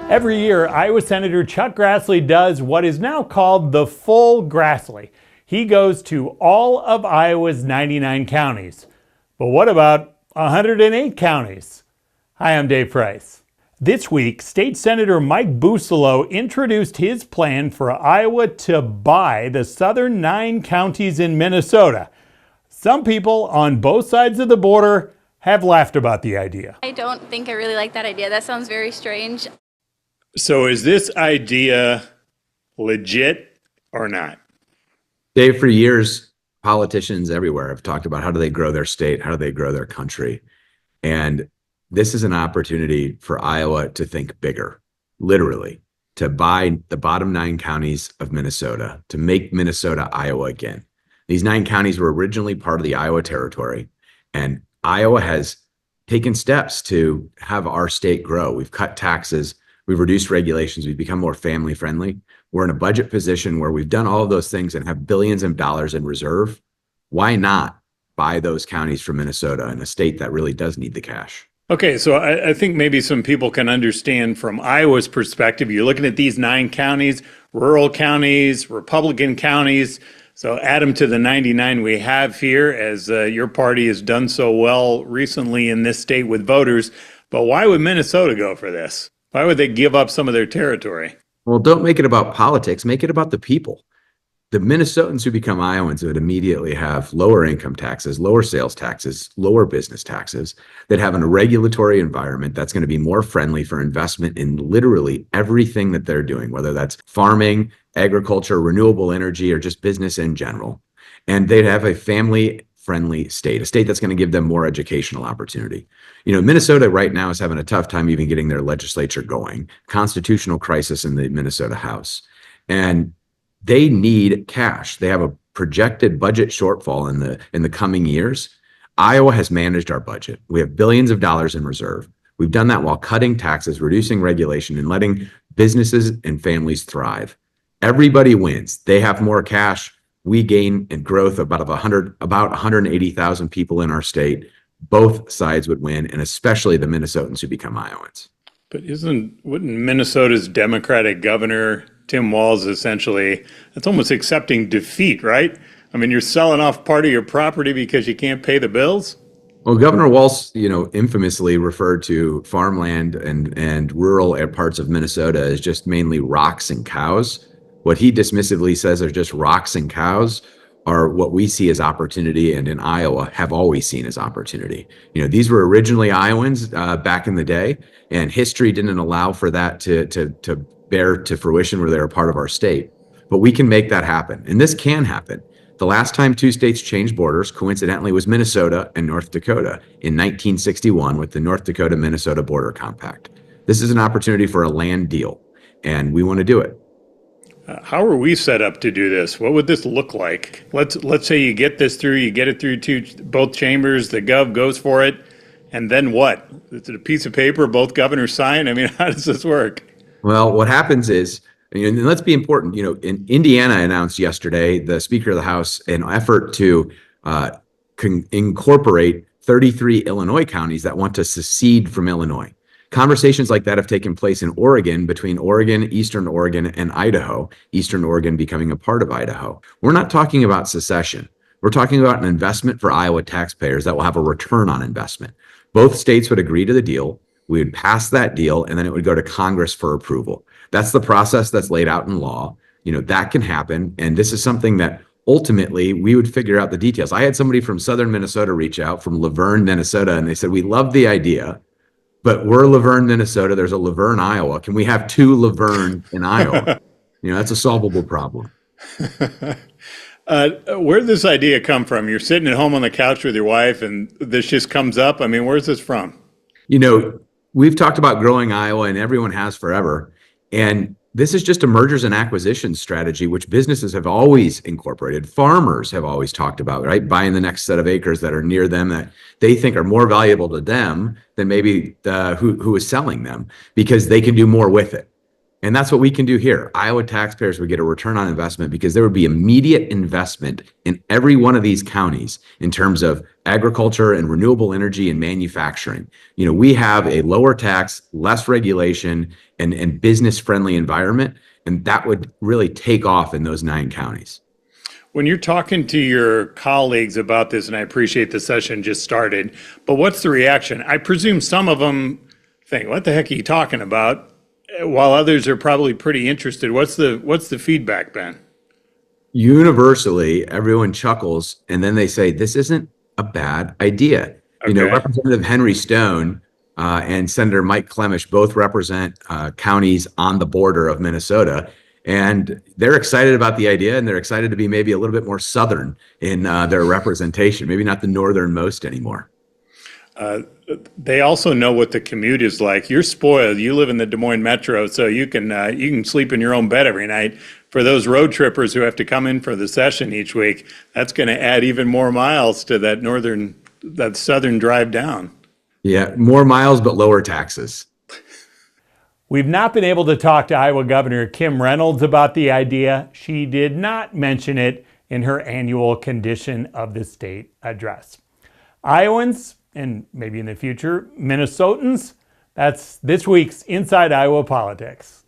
Every year, Iowa Senator Chuck Grassley does what is now called the full Grassley. He goes to all of Iowa's 99 counties. But what about 108 counties? Hi, I'm Dave Price. This week, State Senator Mike Busolo introduced his plan for Iowa to buy the southern 9 counties in Minnesota. Some people on both sides of the border have laughed about the idea. I don't think I really like that idea. That sounds very strange. So is this idea legit or not? Dave, for years, politicians everywhere have talked about how do they grow their state, how do they grow their country. And this is an opportunity for Iowa to think bigger, literally, to buy the bottom 9 counties of Minnesota, to make Minnesota Iowa again. These 9 counties were originally part of the Iowa Territory, and Iowa has taken steps to have our state grow. We've cut taxes. We've reduced regulations. We've become more family friendly. We're in a budget position where we've done all of those things and have billions of dollars in reserve. Why not buy those counties from Minnesota, in a state that really does need the cash? Okay, so I think maybe some people can understand from Iowa's perspective. You're looking at these 9 counties, rural counties, Republican counties. So add them to the 99 we have here, as your party has done so well recently in this state with voters. But why would Minnesota go for this? Why would they give up some of their territory? Well, don't make it about politics. Make it about the people. The Minnesotans who become Iowans would immediately have lower income taxes, lower sales taxes, lower business taxes, that have a regulatory environment that's going to be more friendly for investment in literally everything that they're doing, whether that's farming, agriculture, renewable energy, or just business in general. And they'd have a family-friendly state, a state that's going to give them more educational opportunity. You know, Minnesota right now is having a tough time even getting their legislature going. Constitutional crisis in the Minnesota House. And they need cash. They have a projected budget shortfall in the coming years. Iowa has managed our budget. We have billions of dollars in reserve. We've done that while cutting taxes, reducing regulation, and letting businesses and families thrive. Everybody wins. They have more cash. We gain in growth about 180,000 people in our state. Both sides would win, and especially the Minnesotans who become Iowans. But wouldn't Minnesota's Democratic governor, Tim Walz, essentially, that's almost accepting defeat, right? I mean, you're selling off part of your property because you can't pay the bills? Well, Governor Walz, infamously referred to farmland and rural parts of Minnesota as just mainly rocks and cows. What he dismissively says are just rocks and cows are what we see as opportunity, and in Iowa have always seen as opportunity. These were originally Iowans back in the day, and history didn't allow for that to bear to fruition where they're a part of our state. But we can make that happen, and this can happen. The last time 2 states changed borders, coincidentally, was Minnesota and North Dakota in 1961 with the North Dakota-Minnesota Border Compact. This is an opportunity for a land deal, and we want to do it. How are we set up to do this? What would this look like? Let's say you get this through, you get it through both chambers, the gov goes for it, and then what? Is it a piece of paper both governors sign? I mean, how does this work? Well, what happens is, and let's be important, in Indiana announced yesterday, the Speaker of the House, an effort to incorporate 33 Illinois counties that want to secede from Illinois. Conversations like that have taken place in Oregon, between Oregon, Eastern Oregon, and Idaho, Eastern Oregon becoming a part of Idaho. We're not talking about secession. We're talking about an investment for Iowa taxpayers that will have a return on investment. Both states would agree to the deal. We would pass that deal, and then it would go to Congress for approval. That's the process that's laid out in law. That can happen, and this is something that ultimately we would figure out the details. I had somebody from southern Minnesota reach out, from Laverne, Minnesota, and they said, we love the idea, but we're Laverne, Minnesota. There's a Laverne, Iowa. Can we have 2 Laverne in Iowa? That's a solvable problem. Where did this idea come from? You're sitting at home on the couch with your wife and this just comes up. I mean, where's this from? We've talked about growing Iowa, and everyone has forever. And this is just a mergers and acquisitions strategy, which businesses have always incorporated. Farmers have always talked about, right? Buying the next set of acres that are near them that they think are more valuable to them than maybe who is selling them, because they can do more with it. And that's what we can do here. Iowa taxpayers would get a return on investment because there would be immediate investment in every one of these counties in terms of agriculture and renewable energy and manufacturing. We have a lower tax, less regulation, and business-friendly environment, and that would really take off in those 9 counties. When you're talking to your colleagues about this, and I appreciate the session just started, but what's the reaction? I presume some of them think, what the heck are you talking about? While others are probably pretty interested. What's the feedback, Ben? Universally, everyone chuckles, and then they say, this isn't a bad idea. Okay. Representative Henry Stone and Senator Mike Clemish both represent counties on the border of Minnesota. And they're excited about the idea, and they're excited to be maybe a little bit more southern in their representation, maybe not the northernmost anymore. They also know what the commute is like. You're spoiled. You live in the Des Moines metro, so you can sleep in your own bed every night. For those road trippers who have to come in for the session each week, that's going to add even more miles to that southern drive down. Yeah, more miles, but lower taxes. We've not been able to talk to Iowa Governor Kim Reynolds about the idea. She did not mention it in her annual Condition of the State address. Iowans, and maybe in the future, Minnesotans, that's this week's Inside Iowa Politics.